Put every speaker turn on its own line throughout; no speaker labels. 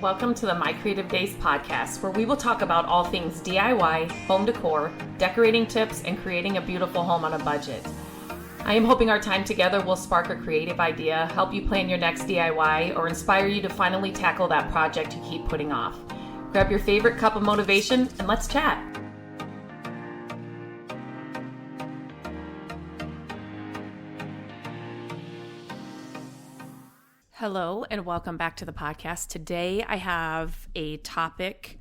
Welcome to the My Creative Days podcast, where we will talk about all things DIY, home decor, decorating tips, and creating a beautiful home on a budget. I am hoping our time together will spark a creative idea, help you plan your next DIY, or inspire you to finally tackle that project you keep putting off. Grab your favorite cup of motivation and let's chat. Hello and welcome back to the podcast. Today I have a topic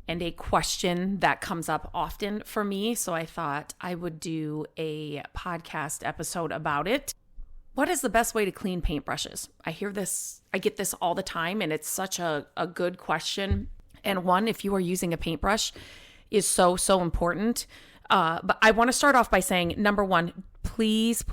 and a question that comes up often for me, so I thought I would do a podcast episode about it. What is the best way to clean paintbrushes? I get this all the time, and it's such a good question. And one, if you are using a paintbrush, is so important. But I want to start off by saying, number one, please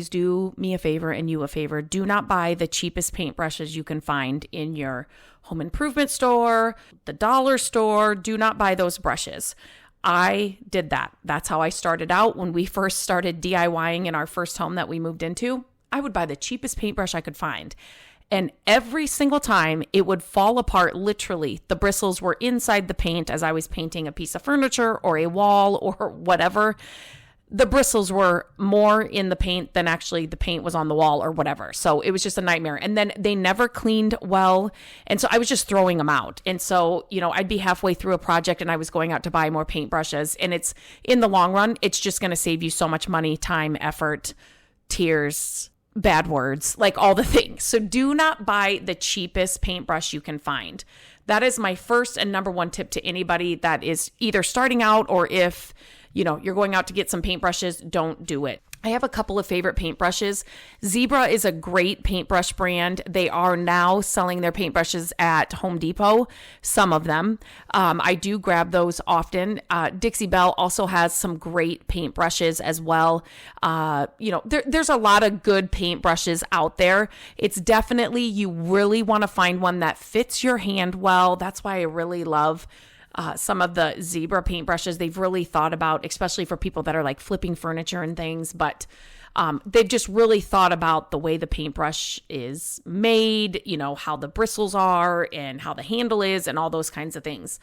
do me a favor and you a favor. Do not buy the cheapest paintbrushes you can find in your home improvement store, the dollar store. Do not buy those brushes. I did that. That's how I started out when we first started DIYing in our first home that we moved into. I would buy the cheapest paintbrush I could find. And every single time it would fall apart, literally. The bristles were inside the paint as I was painting a piece of furniture or a wall or whatever. The bristles were more in the paint than actually the paint was on the wall or whatever. So it was just a nightmare. And then they never cleaned well. And so I was just throwing them out. And so, I'd be halfway through a project and I was going out to buy more paintbrushes. And it's in the long run, it's just going to save you so much money, time, effort, tears, bad words, like all the things. So do not buy the cheapest paintbrush you can find. That is my first and number one tip to anybody that is either starting out or if you're going out to get some paintbrushes, don't do it. I have a couple of favorite paintbrushes. Zebra is a great paintbrush brand. They are now selling their paintbrushes at Home Depot, some of them. I do grab those often. Dixie Belle also has some great paintbrushes as well. There's a lot of good paintbrushes out there. It's definitely, you really want to find one that fits your hand well. That's why I really love some of the Zebra paintbrushes. They've really thought about, especially for people that are like flipping furniture and things, but they've just really thought about the way the paintbrush is made, how the bristles are and how the handle is and all those kinds of things.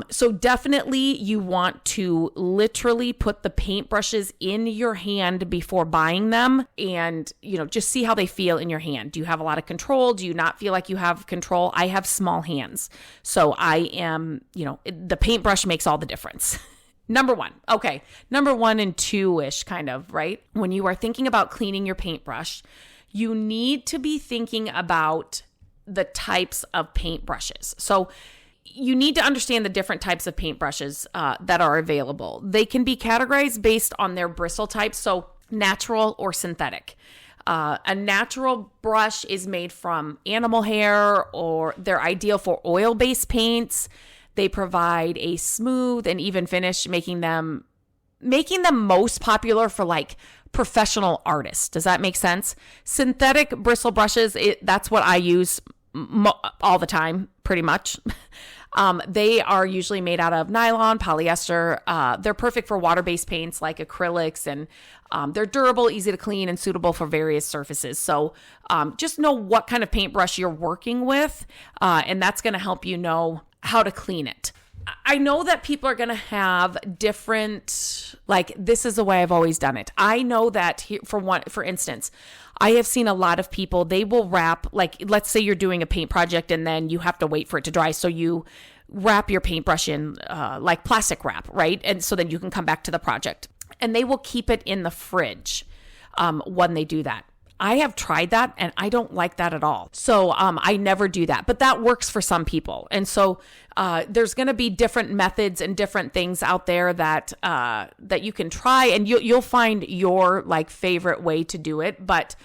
So definitely you want to literally put the paintbrushes in your hand before buying them and, just see how they feel in your hand. Do you have a lot of control? Do you not feel like you have control? I have small hands. So I am, the paintbrush makes all the difference. Number one and two-ish kind of, right? When you are thinking about cleaning your paintbrush, you need to be thinking about the types of paintbrushes. So you need to understand the different types of paintbrushes that are available. They can be categorized based on their bristle type, so natural or synthetic. A natural brush is made from animal hair, or they're ideal for oil-based paints. They provide a smooth and even finish, making them most popular for like professional artists. Does that make sense? Synthetic bristle brushes, that's what I use all the time, pretty much. They are usually made out of nylon, polyester. They're perfect for water-based paints like acrylics, and they're durable, easy to clean, and suitable for various surfaces. So just know what kind of paintbrush you're working with, and that's going to help you know how to clean it. I know that people are going to have different, like, this is the way I've always done it. I know that here, for instance, I have seen a lot of people, they will wrap, like, let's say you're doing a paint project and then you have to wait for it to dry. So you wrap your paintbrush in like plastic wrap, right? And so then you can come back to the project, and they will keep it in the fridge when they do that. I have tried that and I don't like that at all. So I never do that, but that works for some people. And so there's going to be different methods and different things out there that you can try, and you'll find your like favorite way to do it. But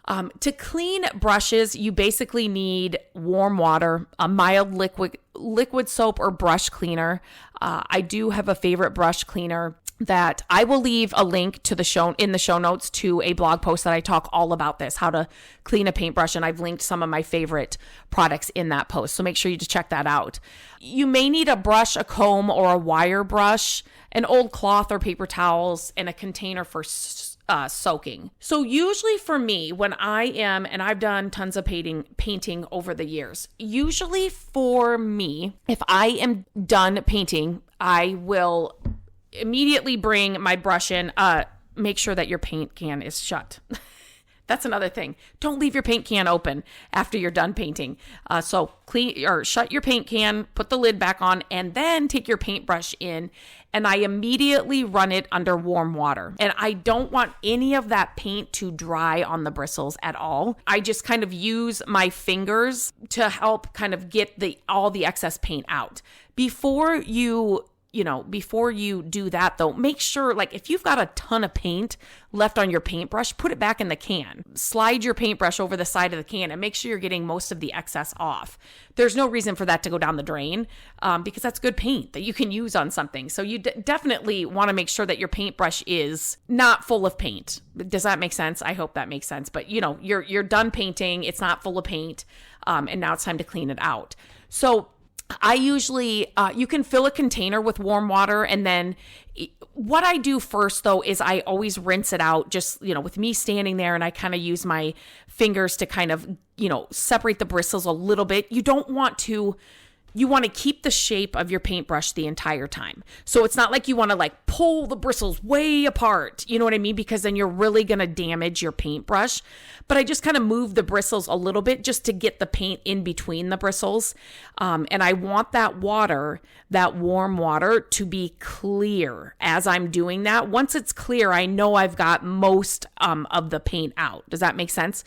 to clean brushes, you basically need warm water, a mild liquid soap or brush cleaner. I do have a favorite brush cleaner that I will leave a link to in the show notes to a blog post that I talk all about this, how to clean a paintbrush. And I've linked some of my favorite products in that post. So make sure you just check that out. You may need a brush, a comb, or a wire brush, an old cloth or paper towels, and a container for soaking. So usually for me, when I am, and I've done tons of painting over the years, usually for me, if I am done painting, I will immediately bring my brush in, make sure that your paint can is shut. That's another thing. Don't leave your paint can open after you're done painting. So clean or shut your paint can, put the lid back on, and then take your paintbrush in, and I immediately run it under warm water. And I don't want any of that paint to dry on the bristles at all. I just kind of use my fingers to help kind of get all the excess paint out. Before you do that though, make sure, like, if you've got a ton of paint left on your paintbrush, put it back in the can. Slide your paintbrush over the side of the can and make sure you're getting most of the excess off. There's no reason for that to go down the drain, because that's good paint that you can use on something. So you definitely want to make sure that your paintbrush is not full of paint. Does that make sense? I hope that makes sense. But you're done painting, it's not full of paint, and now it's time to clean it out. So I usually, you can fill a container with warm water, and then what I do first though is I always rinse it out, just, with me standing there, and I kind of use my fingers to kind of, separate the bristles a little bit. You want to keep the shape of your paintbrush the entire time. So it's not like you want to like pull the bristles way apart, you know what I mean? Because then you're really going to damage your paintbrush. But I just kind of move the bristles a little bit just to get the paint in between the bristles. And I want that warm water, to be clear as I'm doing that. Once it's clear, I know I've got most of the paint out. Does that make sense?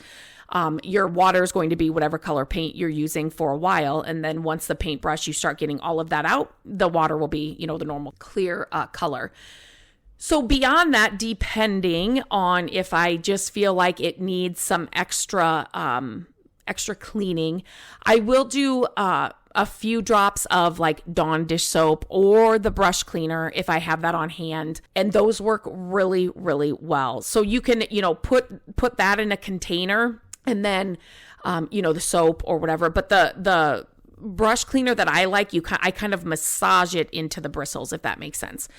Your water is going to be whatever color paint you're using for a while. And then once the paintbrush, you start getting all of that out, the water will be, the normal clear color. So beyond that, depending on if I just feel like it needs some extra cleaning, I will do a few drops of like Dawn dish soap or the brush cleaner if I have that on hand, and those work really, really well. So you can, put that in a container, and then, the soap or whatever. But the brush cleaner that I like, I kind of massage it into the bristles, if that makes sense.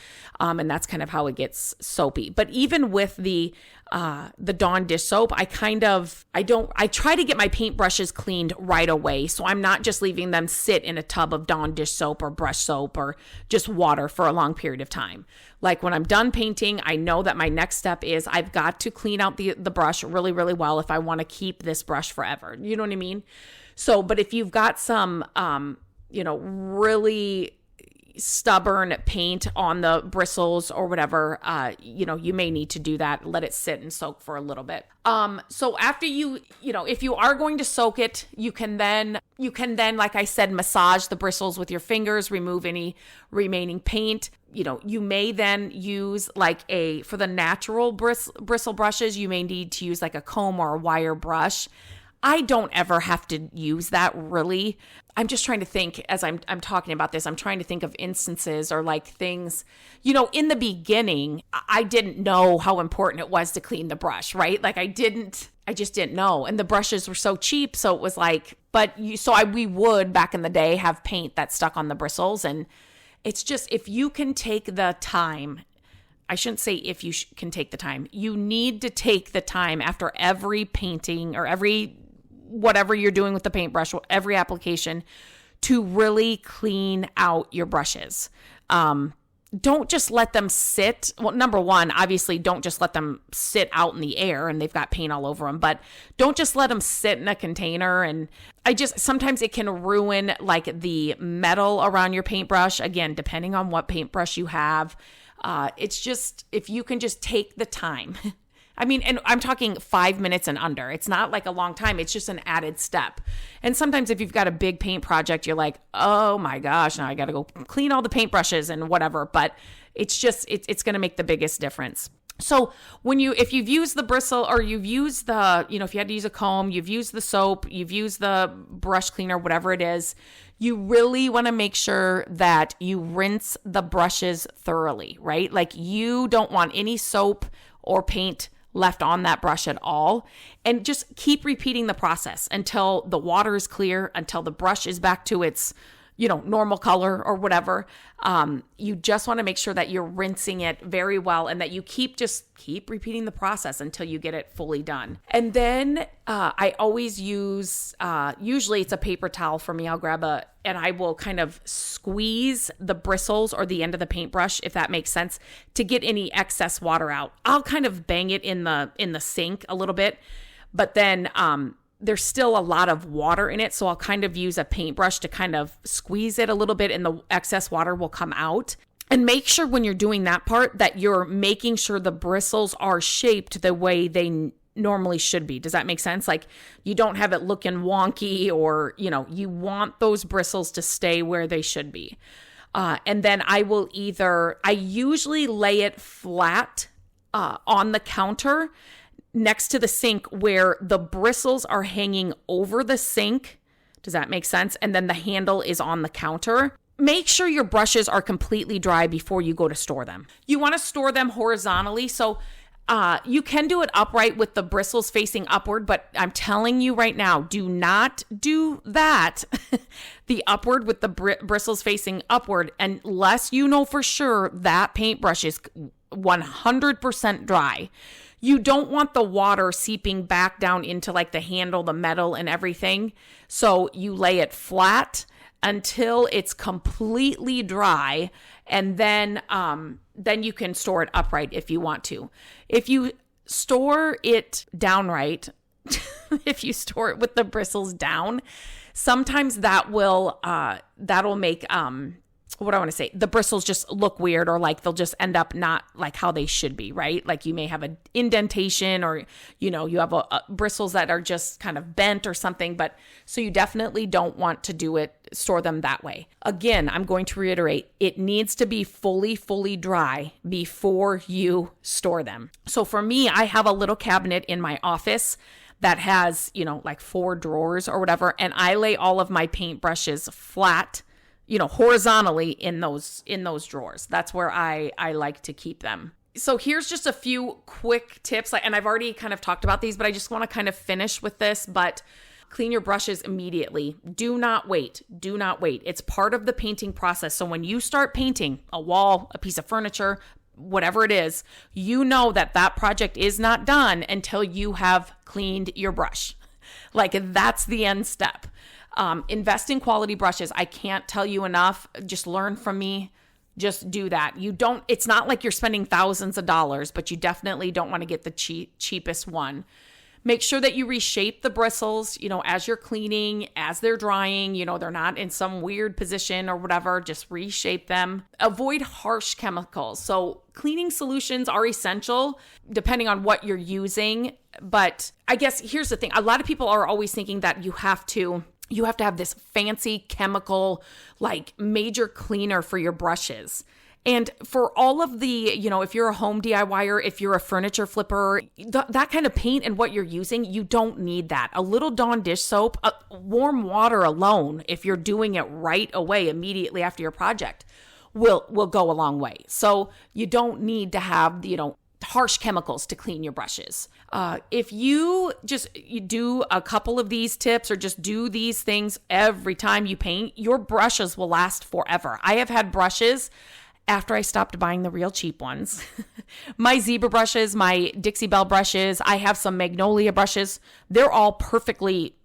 And that's kind of how it gets soapy. But even with the Dawn dish soap, I try to get my paintbrushes cleaned right away. So I'm not just leaving them sit in a tub of Dawn dish soap or brush soap or just water for a long period of time. Like when I'm done painting, I know that my next step is I've got to clean out the brush really, really well if I want to keep this brush forever. You know what I mean? So, but if you've got some, really stubborn paint on the bristles or whatever, you may need to do that. Let it sit and soak for a little bit. So after if you are going to soak it, you can then, like I said, massage the bristles with your fingers, remove any remaining paint. You may then use for the natural bristle brushes, you may need to use like a comb or a wire brush. I don't ever have to use that, really. I'm just trying to think as I'm talking about this. I'm trying to think of instances or like things, in the beginning, I didn't know how important it was to clean the brush, right? Like I just didn't know. And the brushes were so cheap. So it was like, we would back in the day have paint that stuck on the bristles. And it's just, if you can take the time, I shouldn't say if you can take the time, you need to take the time after every painting or every whatever you're doing with the paintbrush, every application, to really clean out your brushes. Don't just let them sit. Well, number one, obviously, don't just let them sit out in the air and they've got paint all over them, but don't just let them sit in a container. And sometimes it can ruin like the metal around your paintbrush. Again, depending on what paintbrush you have. It's just, if you can just take the time, and I'm talking 5 minutes and under. It's not like a long time. It's just an added step. And sometimes if you've got a big paint project, you're like, oh my gosh, now I got to go clean all the paintbrushes and whatever. But it's just, it's going to make the biggest difference. So if you've used the bristle or you've used if you had to use a comb, you've used the soap, you've used the brush cleaner, whatever it is, you really want to make sure that you rinse the brushes thoroughly, right? Like you don't want any soap or paint left on that brush at all. And just keep repeating the process until the water is clear, until the brush is back to its, normal color or whatever. You just want to make sure that you're rinsing it very well and that you keep repeating the process until you get it fully done. And then I always use, usually it's a paper towel for me. I'll grab and I will kind of squeeze the bristles or the end of the paintbrush, if that makes sense, to get any excess water out. I'll kind of bang it in the sink a little bit, but then there's still a lot of water in it. So I'll kind of use a paintbrush to kind of squeeze it a little bit and the excess water will come out. And make sure when you're doing that part that you're making sure the bristles are shaped the way they normally should be. Does that make sense? Like you don't have it looking wonky or, you want those bristles to stay where they should be. And then I usually lay it flat on the counter next to the sink where the bristles are hanging over the sink. Does that make sense? And then the handle is on the counter. Make sure your brushes are completely dry before you go to store them. You want to store them horizontally. So you can do it upright with the bristles facing upward, but I'm telling you right now, do not do that. The upward with the bristles facing upward, unless you know for sure that paintbrush is 100% dry. You don't want the water seeping back down into like the handle, the metal and everything. So you lay it flat until it's completely dry. And then you can store it upright if you want to. If you store it downright, if you store it with the bristles down, sometimes that'll make, what I want to say, the bristles just look weird or like they'll just end up not like how they should be, right? Like you may have an indentation or, you have bristles that are just kind of bent or something. But so you definitely don't want to store them that way. Again, I'm going to reiterate, it needs to be fully dry before you store them. So for me, I have a little cabinet in my office that has, like 4 drawers or whatever. And I lay all of my paintbrushes flat, horizontally in those drawers. That's where I like to keep them. So here's just a few quick tips. And I've already kind of talked about these, but I just want to kind of finish with this. But clean your brushes immediately. Do not wait. It's part of the painting process. So when you start painting a wall, a piece of furniture, whatever it is, that project is not done until you have cleaned your brush. Like that's the end step. Invest in quality brushes. I can't tell you enough. Just learn from me. Just do that. It's not like you're spending thousands of dollars, but you definitely don't want to get the cheapest one. Make sure that you reshape the bristles, as you're cleaning, as they're drying, they're not in some weird position or whatever. Just reshape them. Avoid harsh chemicals. So cleaning solutions are essential depending on what you're using. But I guess here's the thing. A lot of people are always thinking that you have to have this fancy chemical, like major cleaner for your brushes. And for all of the, if you're a home DIYer, if you're a furniture flipper, that kind of paint and what you're using, you don't need that. A little Dawn dish soap, warm water alone, if you're doing it right away, immediately after your project, will go a long way. So you don't need to have, harsh chemicals to clean your brushes. If you do a couple of these tips or just do these things every time you paint, your brushes will last forever. I have had brushes after I stopped buying the real cheap ones. My zebra brushes, my Dixie Belle brushes, I have some Magnolia brushes. They're all perfectly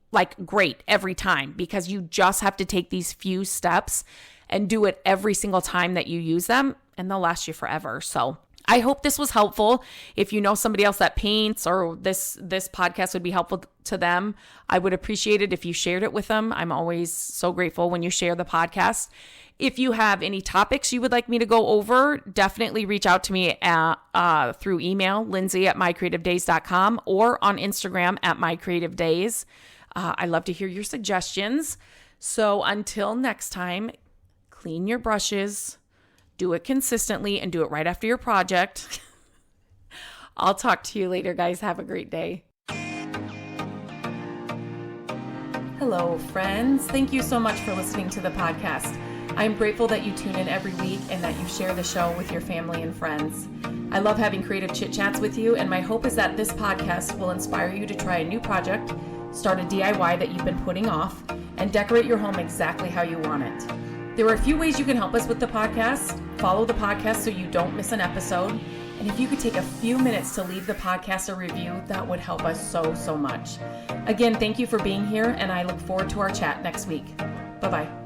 great every time because you just have to take these few steps and do it every single time that you use them and they'll last you forever. So I hope this was helpful. If you know somebody else that paints or this podcast would be helpful to them, I would appreciate it if you shared it with them. I'm always so grateful when you share the podcast. If you have any topics you would like me to go over, definitely reach out to me through email, lindsay@mycreativedays.com, or on Instagram @mycreativedays. I love to hear your suggestions. So until next time, clean your brushes, do it consistently, and do it right after your project. I'll talk to you later, guys. Have a great day. Hello, friends. Thank you so much for listening to the podcast. I'm grateful that you tune in every week and that you share the show with your family and friends. I love having creative chit chats with you, and my hope is that this podcast will inspire you to try a new project, start a DIY that you've been putting off, and decorate your home exactly how you want it. There are a few ways you can help us with the podcast. Follow the podcast so you don't miss an episode. And if you could take a few minutes to leave the podcast a review, that would help us so much. Again, thank you for being here, and I look forward to our chat next week. Bye-bye.